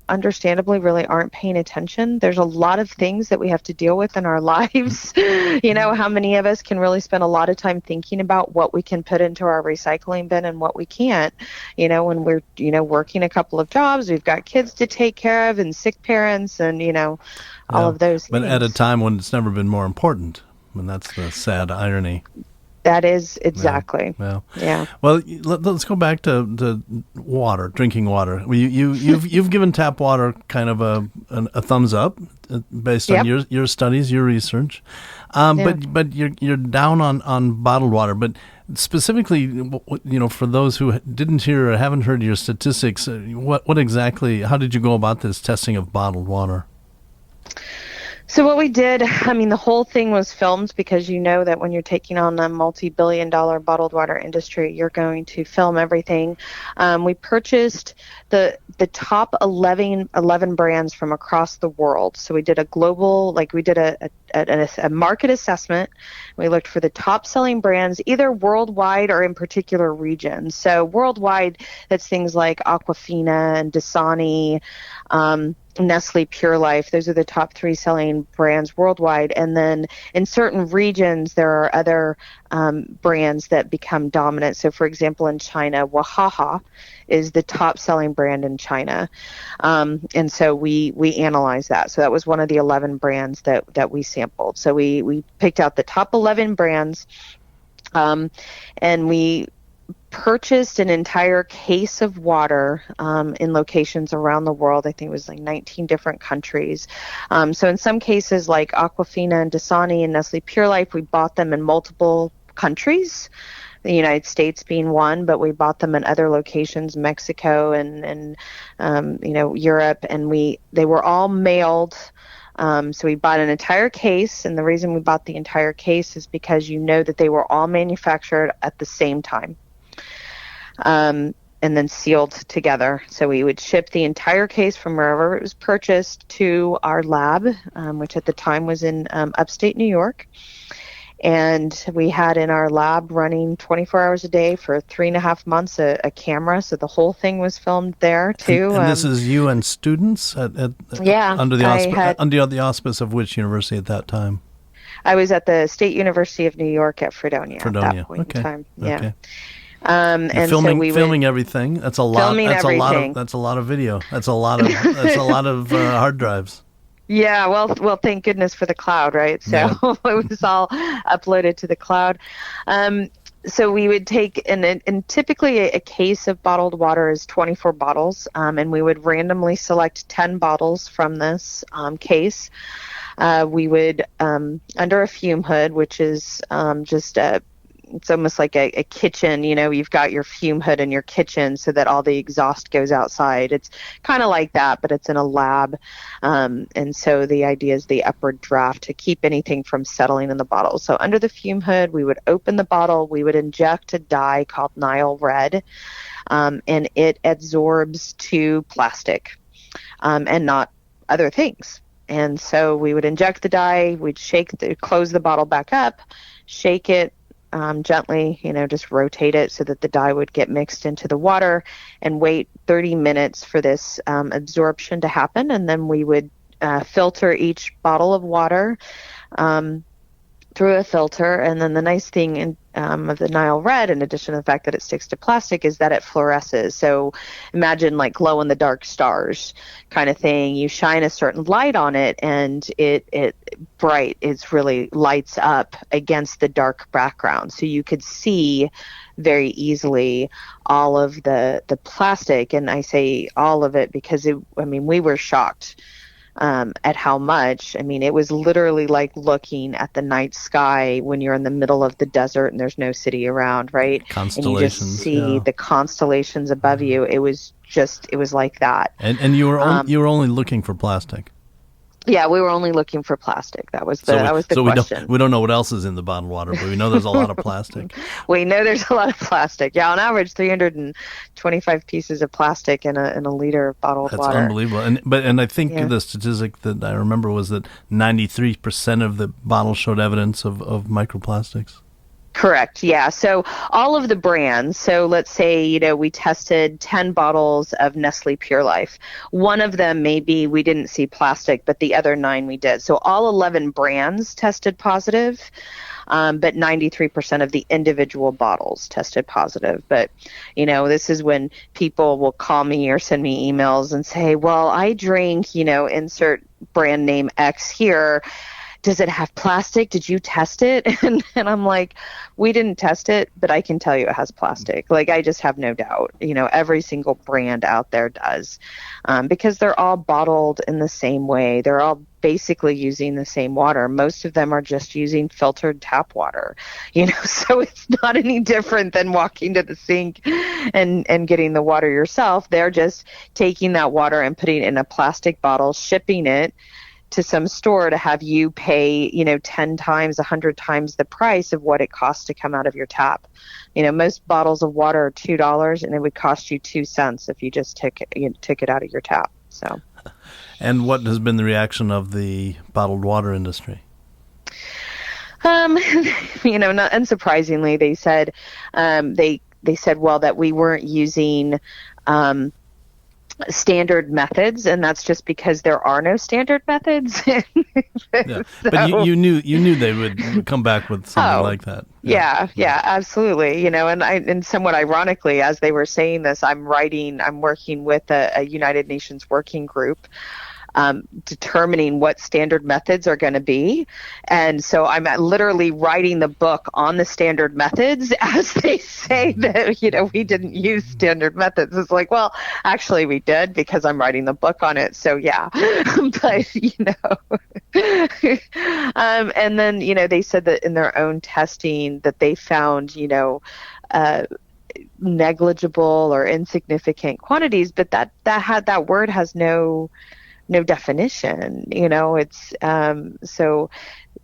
understandably really aren't paying attention. There's a lot of things that we have to deal with in our lives. How many of us can really spend a lot of time thinking about what we can put into our recycling bin and what we can't, when we're, working a couple of jobs, we've got kids to take care of and sick parents and, all of those things. But at a time when it's never been more important. And that's the sad irony. That is exactly. Yeah. Well, let's go back to water, drinking water. You've given tap water kind of a thumbs up based on your studies, your research. But you're down on bottled water. But specifically, for those who didn't hear or haven't heard your statistics, what exactly? How did you go about this testing of bottled water? So what we did, the whole thing was filmed because you know that when you're taking on a multi-billion-dollar bottled water industry, you're going to film everything. We purchased the top 11 brands from across the world. So we did a global, we did a market assessment. We looked for the top selling brands, either worldwide or in particular regions. So worldwide, that's things like Aquafina and Dasani, Nestle Pure Life. Those are the top 3 selling brands worldwide. And then in certain regions, there are other brands that become dominant. So for example, in China, Wahaha is the top selling brand in China. And so we analyzed that. So that was one of the 11 brands that we sampled. So we picked out the top 11 brands, and we purchased an entire case of water in locations around the world. I think it was 19 different countries. So in some cases, like Aquafina and Dasani and Nestle Pure Life, we bought them in multiple countries, the United States being one, but we bought them in other locations, Mexico and Europe, and they were all mailed. So we bought an entire case, and the reason we bought the entire case is because that they were all manufactured at the same time. And then sealed together. So we would ship the entire case from wherever it was purchased to our lab, which at the time was in upstate New York. And we had in our lab running 24 hours a day for 3.5 months a camera. So the whole thing was filmed there too. And this is you and students under the auspice of which university at that time? I was at the State University of New York at Fredonia. At that point in time. Yeah. Okay. And filming everything. That's a lot. That's a lot of video. That's a lot of hard drives. Yeah, well, thank goodness for the cloud, right? So Yeah. it was all uploaded to the cloud. So we would take, and typically a case of bottled water is 24 bottles, and we would randomly select 10 bottles from this case. We would, under a fume hood, which is just it's almost like a kitchen, you've got your fume hood in your kitchen so that all the exhaust goes outside. It's kind of like that, but it's in a lab. And so the idea is the upward draft to keep anything from settling in the bottle. So under the fume hood, we would open the bottle, we would inject a dye called Nile Red, and it absorbs to plastic and not other things. And so we would inject the dye, we'd close the bottle back up, shake it, gently, just rotate it so that the dye would get mixed into the water, and wait 30 minutes for this absorption to happen. And then we would filter each bottle of water through a filter. And then the nice thing of the Nile Red, in addition to the fact that it sticks to plastic, is that it fluoresces. So imagine like glow in the dark stars kind of thing. You shine a certain light on it, and it really lights up against the dark background. So you could see very easily all of the plastic. And I say all of it because we were shocked at how much. It was literally like looking at the night sky when you're in the middle of the desert and there's no city around, right? Constellations. And you just see the constellations above you. It was like that. And you were only looking for plastic. Yeah, we were only looking for plastic. That was the question. We don't know what else is in the bottled water, but we know there's a lot of plastic. We know there's a lot of plastic. Yeah, on average, 325 pieces of plastic in a liter of bottled water. That's unbelievable. And I think the statistic that I remember was that 93% of the bottles showed evidence of microplastics. Correct. Yeah. So all of the brands. So let's say, we tested 10 bottles of Nestle Pure Life. One of them, maybe we didn't see plastic, but the other 9 we did. So all 11 brands tested positive, but 93% of the individual bottles tested positive. But, this is when people will call me or send me emails and say, well, I drink, insert brand name X here. Does it have plastic? Did you test it? And I'm like, we didn't test it, but I can tell you it has plastic. Like, I just have no doubt. Every single brand out there does, because they're all bottled in the same way. They're all basically using the same water. Most of them are just using filtered tap water, so it's not any different than walking to the sink and getting the water yourself. They're just taking that water and putting it in a plastic bottle, shipping it to some store to have you pay, 10 times, 100 times the price of what it costs to come out of your tap. Most bottles of water are $2, and it would cost you 2 cents if you just took it out of your tap. So, and what has been the reaction of the bottled water industry? Not unsurprisingly, they said they said, well, that we weren't using standard methods, and that's just because there are no standard methods. Yeah. But you knew they would come back with something like that. Yeah, absolutely. And somewhat ironically, as they were saying this, I'm working with a United Nations working group, determining what standard methods are going to be. And so I'm literally writing the book on the standard methods as they say that, we didn't use standard methods. It's like, well, actually we did, because I'm writing the book on it. So yeah, but, and then, they said that in their own testing that they found, negligible or insignificant quantities, but that word has no definition. It's so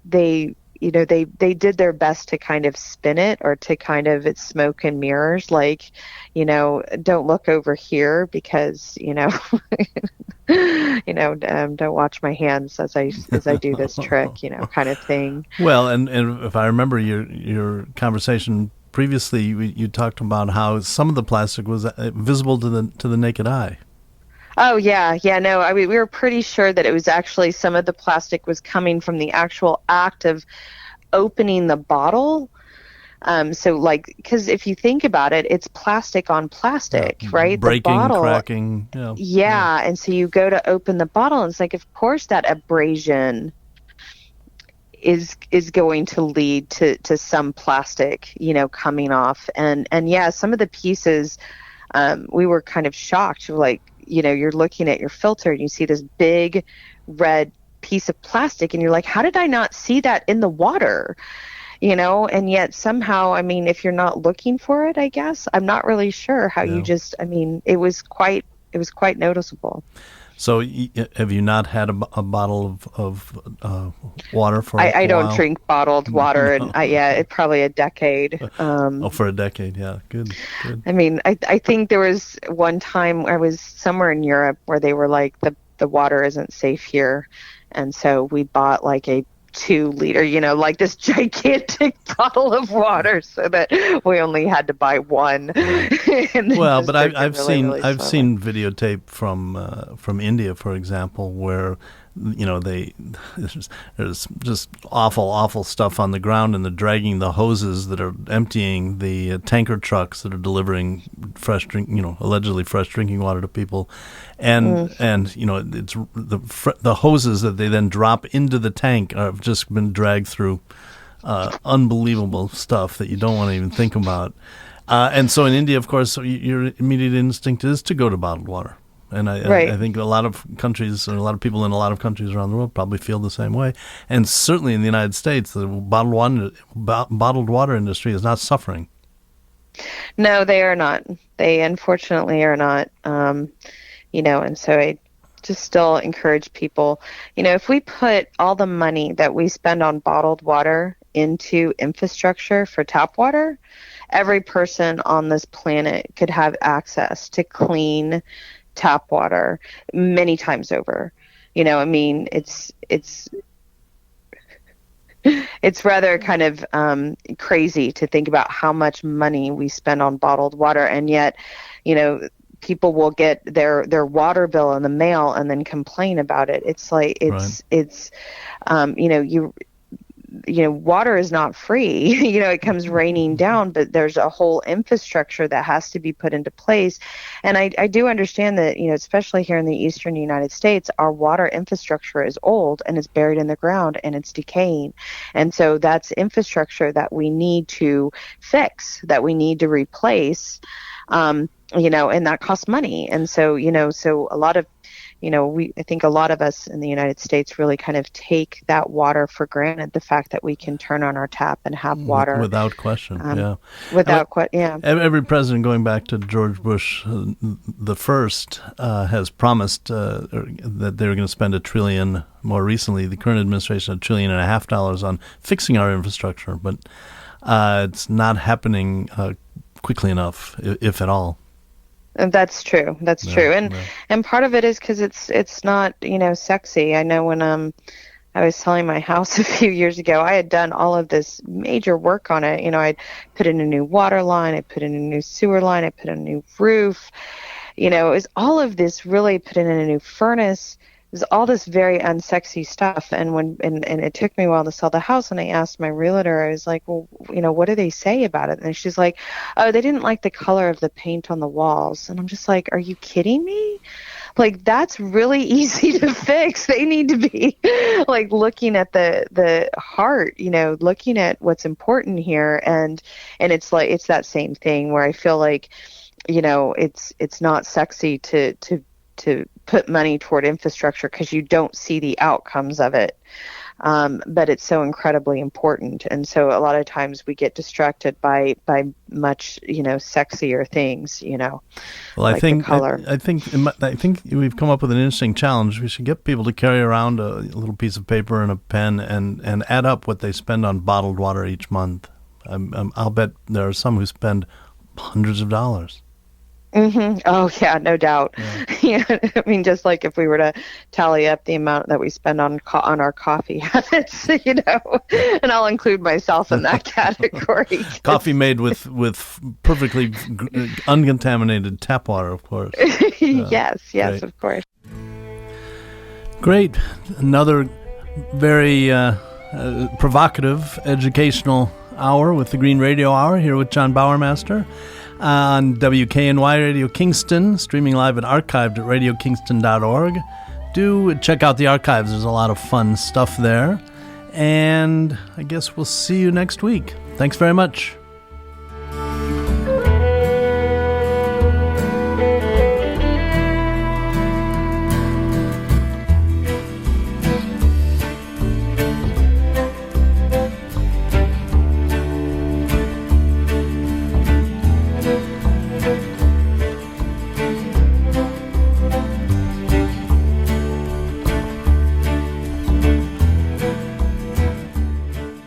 they did their best to kind of spin it, or to kind of, it's smoke and mirrors, like, don't look over here because don't watch my hands as I do this trick, kind of thing. Well, and if I remember your conversation previously, you talked about how some of the plastic was visible to the naked eye. Oh, yeah. No, we were pretty sure that it was actually, some of the plastic was coming from the actual act of opening the bottle. So like, because if you think about it, it's plastic on plastic, right? Breaking, the bottle, cracking. Yeah. And so you go to open the bottle, and it's like, of course, that abrasion is going to lead to some plastic, coming off. And yeah, some of the pieces, we were kind of shocked. Like, you're looking at your filter and you see this big red piece of plastic, and you're like, how did I not see that in the water? And yet somehow, I mean, if you're not looking for it, I guess, I'm not really sure how you just, I mean, it was quite noticeable. So have you not had a bottle of water for a while? I don't drink bottled water, and it's probably a decade. For a decade, yeah. Good. I mean, I think there was one time I was somewhere in Europe where they were like, the water isn't safe here. And so we bought like a 2-liter, like this gigantic bottle of water, so that we only had to buy one. Well, but I've seen videotape from India, for example, where there's just awful stuff on the ground, and they're dragging the hoses that are emptying the tanker trucks that are delivering allegedly fresh drinking water to people, and it's the hoses that they then drop into the tank have just been dragged through unbelievable stuff that you don't want to even think about. And so in India, of course, your immediate instinct is to go to bottled water. And I think a lot of countries, and a lot of people in a lot of countries around the world probably feel the same way. And certainly in the United States, the bottled water industry is not suffering. No, they are not. They unfortunately are not. And so I just still encourage people, if we put all the money that we spend on bottled water into infrastructure for tap water, every person on this planet could have access to clean tap water many times over. I mean, it's rather kind of crazy to think about how much money we spend on bottled water, and yet, people will get their water bill in the mail and then complain about it. It's like water is not free. It comes raining down, but there's a whole infrastructure that has to be put into place. And I do understand that, especially here in the eastern United States, our water infrastructure is old and it's buried in the ground and it's decaying. And so that's infrastructure that we need to fix, that we need to replace, and that costs money. And so, so a lot of, I think a lot of us in the United States really kind of take that water for granted, the fact that we can turn on our tap and have water. Without question, yeah. Every president, going back to George Bush the first, has promised that they're going to spend $1 trillion. More recently, the current administration, $1.5 trillion on fixing our infrastructure. But it's not happening quickly enough, if at all. That's true. True. And part of it is because it's not, sexy. I know when I was selling my house a few years ago, I had done all of this major work on it. I'd put in a new water line, I put in a new sewer line, I put in a new roof. It was all of this, really put in a new furnace. It was all this very unsexy stuff. And it took me a while to sell the house, and I asked my realtor, I was like, well, what do they say about it? And she's like, oh, they didn't like the color of the paint on the walls. And I'm just like, are you kidding me? Like, that's really easy to fix. They need to be like looking at the heart, looking at what's important here. And it's like, it's that same thing where I feel like, it's not sexy to put money toward infrastructure because you don't see the outcomes of it. But it's so incredibly important. And so a lot of times we get distracted by much, sexier things, Well, like I think color. I think we've come up with an interesting challenge. We should get people to carry around a little piece of paper and a pen and add up what they spend on bottled water each month. I'll bet there are some who spend hundreds of dollars. Mm-hmm. Oh, yeah, no doubt. Yeah. I mean, just like if we were to tally up the amount that we spend on our coffee habits, and I'll include myself in that category. Coffee made with perfectly uncontaminated tap water, of course. Yes, great. Of course. Great. Another very provocative, educational hour with the Green Radio Hour here with Jon Bowermaster on WKNY Radio Kingston, streaming live and archived at radiokingston.org. Do check out the archives. There's a lot of fun stuff there. And I guess we'll see you next week. Thanks very much.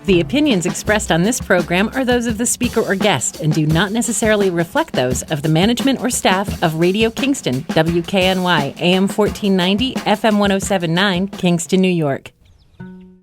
The opinions expressed on this program are those of the speaker or guest and do not necessarily reflect those of the management or staff of Radio Kingston, WKNY, AM 1490, FM 1079, Kingston, New York.